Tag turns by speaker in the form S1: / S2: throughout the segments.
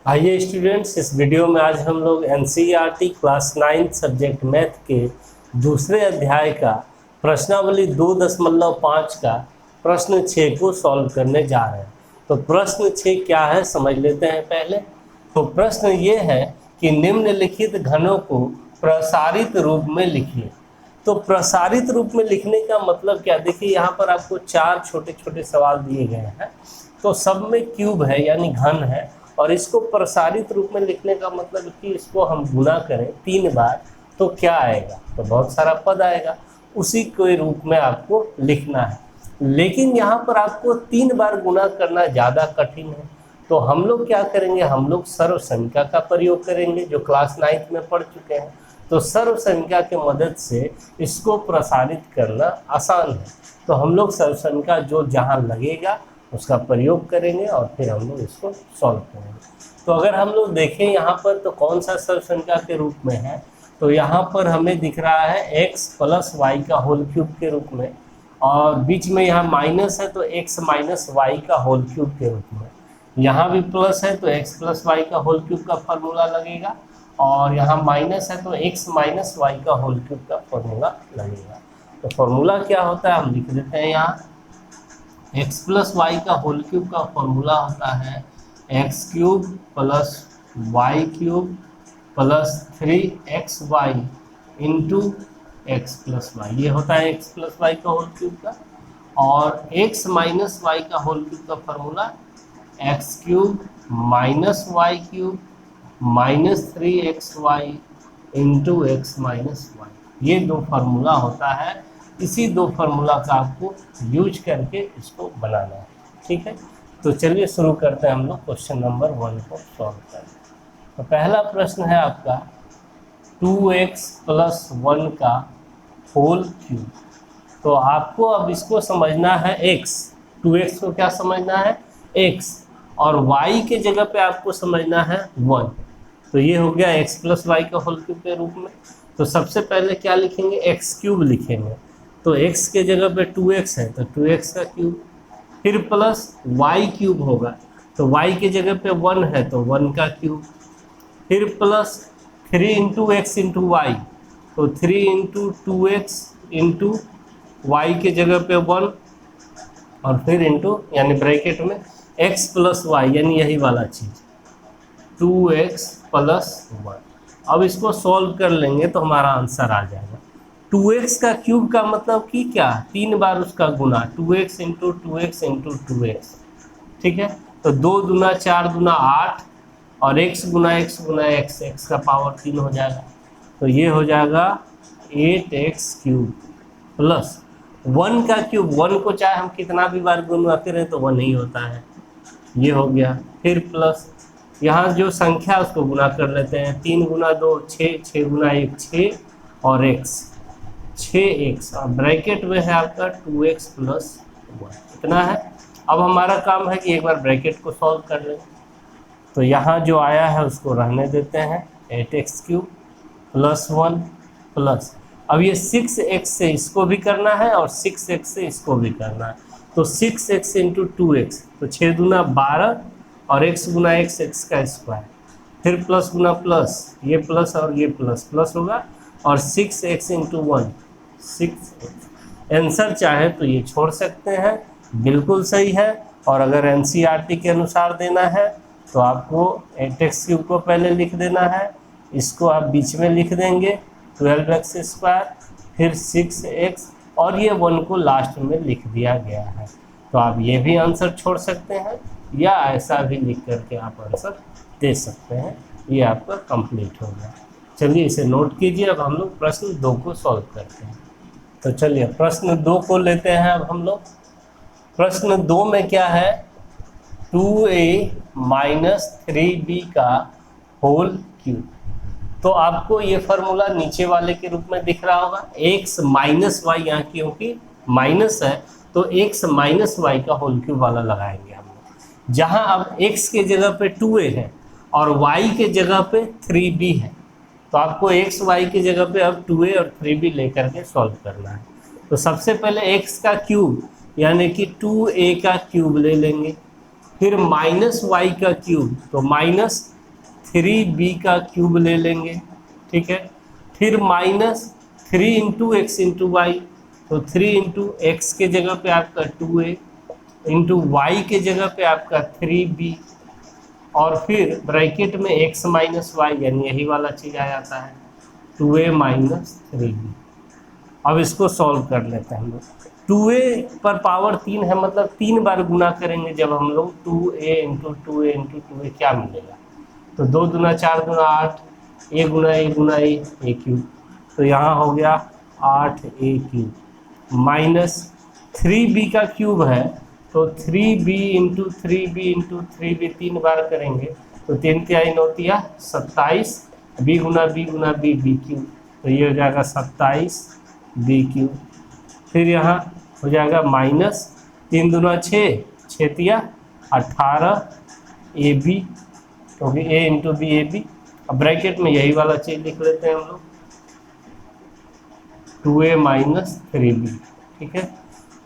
S1: आइए स्टूडेंट्स, इस वीडियो में आज हम लोग एनसीईआरटी क्लास 9 सब्जेक्ट मैथ के दूसरे अध्याय का प्रश्नावली 2.5 का प्रश्न 6 को सॉल्व करने जा रहे हैं। तो प्रश्न 6 क्या है समझ लेते हैं पहले। तो प्रश्न ये है कि निम्नलिखित घनों को प्रसारित रूप में लिखिए। तो प्रसारित रूप में लिखने का मतलब क्या, देखिए यहाँ पर आपको 4 छोटे छोटे सवाल दिए गए हैं। तो सब में क्यूब है यानी घन है, और इसको प्रसारित रूप में लिखने का मतलब कि इसको हम गुना करें 3 बार तो क्या आएगा, तो बहुत सारा पद आएगा, उसी के रूप में आपको लिखना है। लेकिन यहाँ पर आपको 3 बार गुना करना ज़्यादा कठिन है, तो हम लोग क्या करेंगे, हम लोग सर्व संख्या का प्रयोग करेंगे जो क्लास 9 में पढ़ चुके हैं। तो सर्व संख्या के मदद से इसको प्रसारित करना आसान है। तो हम लोग सर्व संख्या जो जहाँ लगेगा उसका प्रयोग करेंगे और फिर हम लोग इसको सॉल्व करेंगे। तो अगर हम लोग देखें यहाँ पर तो कौन सा सर्व संख्या के रूप में है, तो यहाँ पर हमें दिख रहा है x + y का होल क्यूब के रूप में, और बीच में यहाँ माइनस है तो x - y का होल क्यूब के रूप में। यहाँ भी प्लस है तो x + y का होल क्यूब का फॉर्मूला लगेगा, और यहाँ माइनस है तो x - y का होल क्यूब का फॉर्मूला लगेगा। तो फॉर्मूला क्या होता है हम लिख देते हैं यहाँ। x + y का होल क्यूब का फॉर्मूला होता है x³ + y³ + 3xy into x + y। ये होता है x + y का होल क्यूब का। और x - y का होल क्यूब का formula x³ - y³ - 3xy into x - y। ये 2 फार्मूला होता है। इसी 2 फार्मूला का आपको यूज करके इसको बनाना है, ठीक है। तो चलिए शुरू करते हैं हम लोग क्वेश्चन नंबर 1 को सॉल्व करना। तो पहला प्रश्न है आपका 2x + 1 का होल क्यूब। तो आपको अब इसको समझना है x, 2x को क्या समझना है x, और y के जगह पे आपको समझना है 1। तो ये हो गया x + y का होल क्यूब के रूप में। तो सबसे पहले क्या लिखेंगे, x³ लिखेंगे। तो x के जगह पे 2x है तो 2x का क्यूब, फिर प्लस y³ होगा, तो y के जगह पे 1 है तो 1 का क्यूब, फिर प्लस 3 × x × y, तो 3 × 2x इंटू y के जगह पे 1, और फिर इंटू यानी ब्रैकेट में x + y यानी यही वाला चीज़ 2x + 1। अब इसको सॉल्व कर लेंगे तो हमारा आंसर आ जाएगा। 2x का क्यूब का मतलब कि क्या, 3 बार उसका गुना, 2x into 2x into 2x, ठीक है। तो 2 दूना 4 दूना 8, और x गुना x गुना x, x का पावर 3 हो जाएगा। तो ये हो जाएगा 8x³ प्लस 1 का क्यूब, 1 को चाहे हम कितना भी बार गुना करें तो 1 ही होता है, ये हो गया। फिर प्लस यहाँ जो संख्या उसको गुना कर लेते हैं, 3 गुना 2 6, 6 गुना 1 6, और x 6x, और ब्रैकेट में है आपका 2x + 1, इतना है। अब हमारा काम है कि एक बार ब्रैकेट को सॉल्व कर लें। तो यहाँ जो आया है उसको रहने देते हैं, 8x³ + 1 प्लस, अब ये 6x से इसको भी करना है और 6x से इसको भी करना है। तो 6x इंटू 2x, तो 6 दूना 12, और x गुना x, x का स्क्वायर, फिर प्लस गुना प्लस, ये प्लस और ये प्लस प्लस होगा, और 6x इंटू 1 6x। आंसर चाहे तो ये छोड़ सकते हैं, बिल्कुल सही है। और अगर एनसीईआरटी के अनुसार देना है तो आपको 8x³ को पहले लिख देना है, इसको आप बीच में लिख देंगे 12x², फिर 6x, और ये 1 को लास्ट में लिख दिया गया है। तो आप ये भी आंसर छोड़ सकते हैं, या ऐसा भी लिख करके आप आंसर दे सकते हैं। ये आपका कंप्लीट हो गया। चलिए इसे नोट कीजिए। अब हम लोग प्रश्न 2 को सॉल्व करते हैं। तो चलिए प्रश्न 2 को लेते हैं अब हम लोग। प्रश्न 2 में क्या है, 2a - 3b का होल क्यूब। तो आपको ये फार्मूला नीचे वाले के रूप में दिख रहा होगा, x - y, यहाँ क्योंकि माइनस है तो x - y का होल क्यूब वाला लगाएंगे हम लोग। जहाँ अब x के जगह पे 2a है और y के जगह पे 3b है, तो आपको x y के जगह पे अब 2a और 3b लेकर के सॉल्व करना है। तो सबसे पहले x का क्यूब यानी कि 2a का क्यूब ले लेंगे, फिर -y का क्यूब, तो 3b का क्यूब ले लेंगे, ठीक है। फिर minus 3 into x into y, तो 3 इंटू एक्स के जगह पे आपका 2a इंटू वाई के जगह पे आपका 3b, और फिर ब्रैकेट में x माइनस वाई, यानी यही वाला चीज़ आ जाता है 2a माइनस 3b। अब इसको सॉल्व कर लेते हैं हम लोग। 2a पर पावर 3 है, मतलब 3 बार गुना करेंगे जब हम लोग 2a into 2a into 2a, क्या मिलेगा? तो 2 दूना 4 दूना 8, a गुना a क्यूब, तो यहाँ हो गया 8a क्यूब माइनस 3b का क्यूब है, तो 3b into 3b into 3b 3 बार करेंगे, तो 3 तिहाई 9 तिया 27, b गुना b क्यूब, तो ये हो जाएगा 27 b क्यूब। फिर यहाँ हो जाएगा माइनस 3 दूना 6, 6 तिया 18 ab, क्योंकि a into b a b. अब ब्रैकेट में यही वाला चीज़ लिख लेते हैं हम लोग 2a माइनस 3b, ठीक है।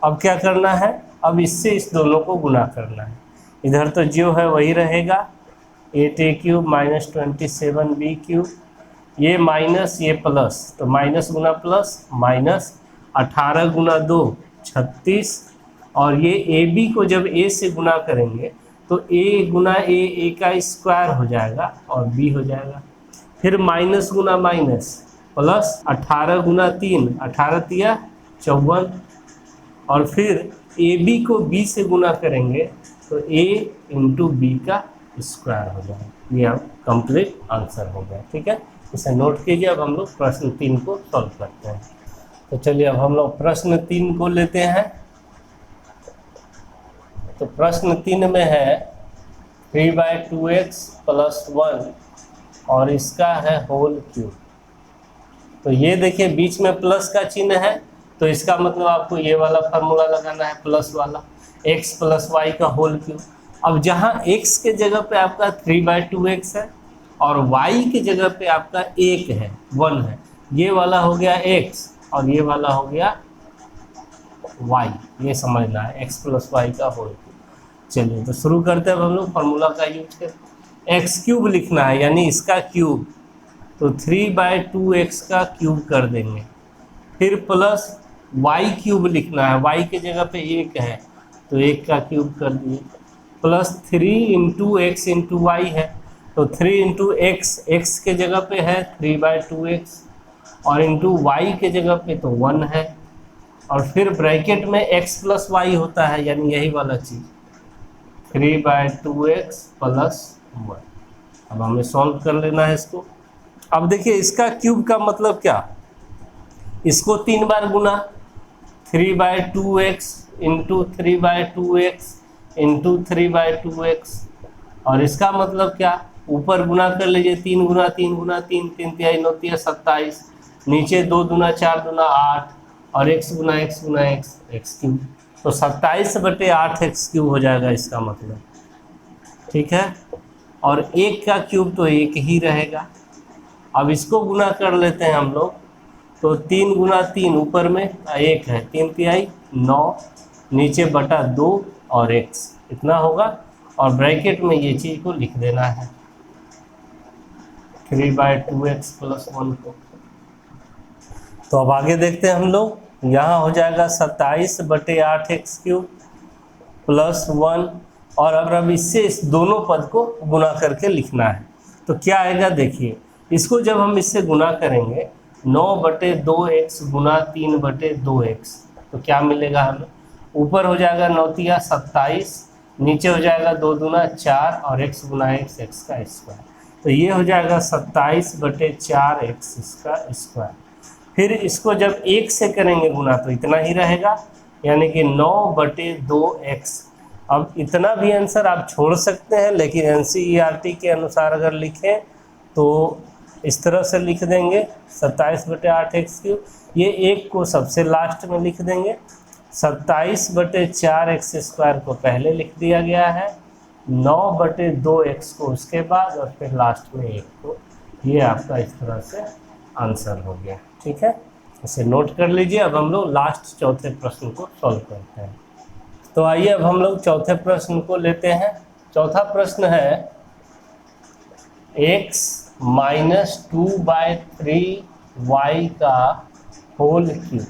S1: अब क्या करना है? अब इससे इस दोनों को गुना करना है। इधर तो जो है वही रहेगा 8a cube minus 27b cube, ये माइनस ये प्लस, तो माइनस गुना प्लस माइनस 18 गुना 2 36, और ये ए बी को जब ए से गुना करेंगे तो ए गुना ए का स्क्वायर हो जाएगा और बी हो जाएगा। फिर माइनस गुना माइनस प्लस 18 गुना 3, 18 तिया 54, और फिर ए बी को बी से गुना करेंगे तो ए इंटू बी का स्क्वायर हो जाएगा। ये अब कंप्लीट आंसर हो गया, ठीक है। इसे नोट कीजिए। अब हम लोग प्रश्न 3 को सॉल्व करते हैं। तो चलिए अब हम लोग प्रश्न 3 को लेते हैं। तो प्रश्न 3 में है 3/2x + 1 और इसका है होल क्यूब। तो ये देखिए बीच में प्लस का चिन्ह है, तो इसका मतलब आपको ये वाला फार्मूला लगाना है प्लस वाला, x + y का होल क्यूब। अब जहाँ x के जगह पे आपका 3/2x है और y के जगह पे आपका 1 है 1 है, ये वाला हो गया x और ये वाला हो गया y, ये समझना है x + y का होल क्यूब। चलिए तो शुरू करते हैं। अब हम लोग फार्मूला का यूज करते, x क्यूब लिखना है यानी इसका क्यूब, तो 3/2x का क्यूब कर देंगे। फिर प्लस y क्यूब लिखना है, y के जगह पे 1 है तो 1 का क्यूब कर दिए, plus 3 into x into y है, तो 3 इंटू एक्स के जगह पे है 3/2x और इंटू वाई के जगह पे तो 1 है, और फिर ब्रैकेट में x + y होता है यानी यही वाला चीज़ 3/2x + 1। अब हमें सॉल्व कर लेना है इसको। अब देखिए इसका क्यूब का मतलब क्या, इसको 3 बार गुना 3/2x into 3/2x into 3/2x, और इसका मतलब क्या, ऊपर गुना कर लीजिए 3 गुना 3 गुना 3, 3 तिहाई 9 तिया 27, नीचे 2 दूना 4 दूना 8 और x गुना x क्यूब, तो 27/8x क्यूब हो जाएगा इसका मतलब, ठीक है। और 1 का क्यूब तो 1 ही रहेगा। अब इसको गुना कर लेते हैं हम लोग, तो 3 गुना 3, ऊपर में 1 है 3 तिहाई 9, नीचे बटा 2 और x इतना होगा, और ब्रैकेट में ये चीज़ को लिख देना है 3/2x + 1 को। तो अब आगे देखते हैं हम लोग, यहाँ हो जाएगा 27/8x क्यूब + 1, और अब इससे इस दोनों पद को गुना करके लिखना है। तो क्या आएगा देखिए, इसको जब हम इससे गुना करेंगे 9/2x गुना 3/2x, तो क्या मिलेगा हमें, ऊपर हो जाएगा 9 तिया 27, नीचे हो जाएगा 2 दूना 4 और x गुना x का स्क्वायर, तो ये हो जाएगा 27/4x इसका स्क्वायर। फिर इसको जब 1 से करेंगे गुना तो इतना ही रहेगा, यानी कि 9/2x। अब इतना भी आंसर आप छोड़ सकते हैं, लेकिन NCERT के अनुसार अगर लिखें तो इस तरह से लिख देंगे 27/8x क्यूब, ये 1 को सबसे लास्ट में लिख देंगे, 27/4x स्क्वायर को पहले लिख दिया गया है, 9/2x को उसके बाद, और फिर लास्ट में 1 को। ये आपका इस तरह से आंसर हो गया, ठीक है। इसे नोट कर लीजिए। अब हम लोग लास्ट चौथे प्रश्न को सॉल्व करते हैं। तो आइए अब हम लोग चौथे प्रश्न को लेते हैं। चौथा प्रश्न है x -2/3y का होल क्यूब।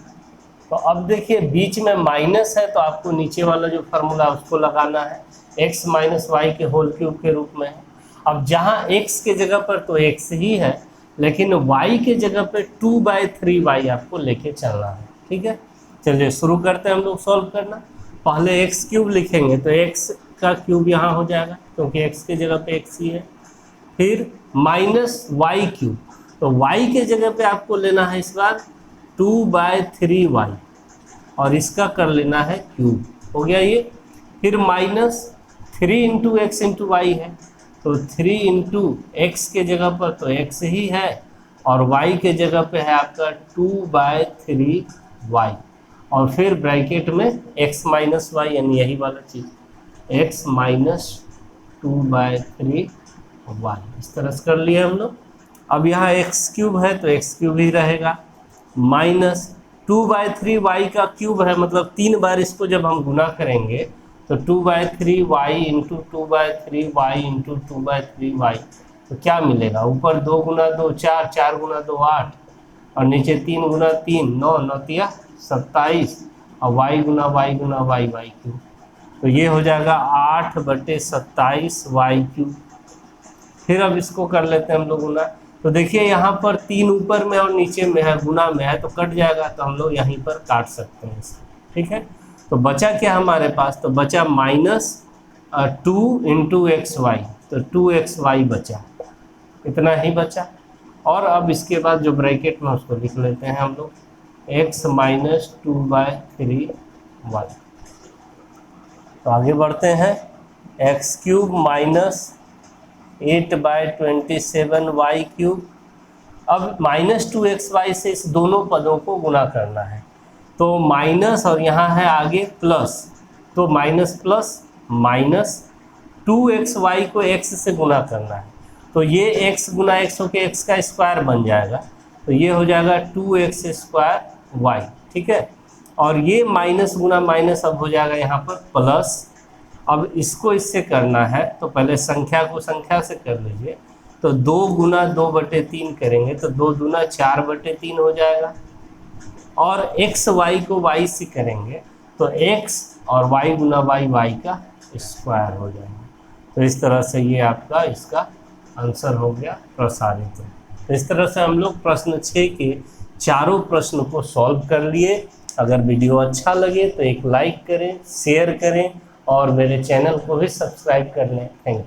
S1: तो अब देखिए बीच में माइनस है तो आपको नीचे वाला जो फार्मूला उसको लगाना है, x माइनस वाई के होल क्यूब के रूप में है। अब जहाँ x के जगह पर तो x ही है, लेकिन y के जगह पे 2/3y आपको लेके चलना है। ठीक है, चलिए शुरू करते हैं हम लोग सॉल्व करना। पहले x क्यूब लिखेंगे तो x का क्यूब यहाँ हो जाएगा क्योंकि x के जगह पे x ही है। फिर माइनस वाई क्यूब, तो y के जगह पे आपको लेना है इस बार 2/3y और इसका कर लेना है क्यूब, हो गया ये। फिर minus 3 into x into y है, तो 3 इंटू एक्स के जगह पर तो x ही है और y के जगह पे है आपका 2/3y और फिर ब्रैकेट में x माइनस वाई यानी यही वाला चीज़ x माइनस 2/3y, इस तरह से कर लिए हम लोग। अब यहाँ x क्यूब है तो x क्यूब ही रहेगा, माइनस 2/3y का क्यूब है, मतलब 3 बार इसको जब हम गुना करेंगे तो 2/3y into 2/3y into 2/3y, तो क्या मिलेगा, ऊपर 2 गुना 2 4, 4 गुना 2 8 और नीचे 3 गुना 3 9, 9 तिया 27 और y गुना y क्यूब, तो ये हो जाएगा 8/27y क्यूब। फिर अब इसको कर लेते हैं हम लोग गुना, तो देखिए यहाँ पर 3 ऊपर में और नीचे में है, गुना में है तो कट जाएगा, तो हम लोग यहीं पर काट सकते हैं इसे। ठीक है, तो बचा क्या हमारे पास, तो बचा -2 इंटू एक्स वाई, तो 2xy बचा, इतना ही बचा। और अब इसके बाद जो ब्रैकेट में उसको लिख लेते हैं हम लोग x माइनस 2/3y। तो आगे बढ़ते हैं, x cube minus 8/27y cube. अब -2xy से इस दोनों पदों को गुना करना है, तो माइनस और यहाँ है आगे प्लस, तो माइनस प्लस माइनस 2xy को x से गुना करना है, तो ये x गुना x होके x का स्क्वायर बन जाएगा, तो ये हो जाएगा 2x² y। ठीक है, और ये माइनस गुना माइनस अब हो जाएगा यहाँ पर प्लस। अब इसको इससे करना है तो पहले संख्या को संख्या से कर लीजिए, तो 2 गुना 2/3 करेंगे तो 2 दूना 4/3 हो जाएगा, और x y को y से करेंगे तो x और y गुना y का स्क्वायर हो जाएगा। तो इस तरह से ये आपका इसका आंसर हो गया प्रसारित। तो इस तरह से हम लोग प्रश्न 6 के चारों प्रश्न को सॉल्व कर लिए। अगर वीडियो अच्छा लगे तो एक लाइक करें, शेयर करें और मेरे चैनल को भी सब्सक्राइब कर लें। Thank you.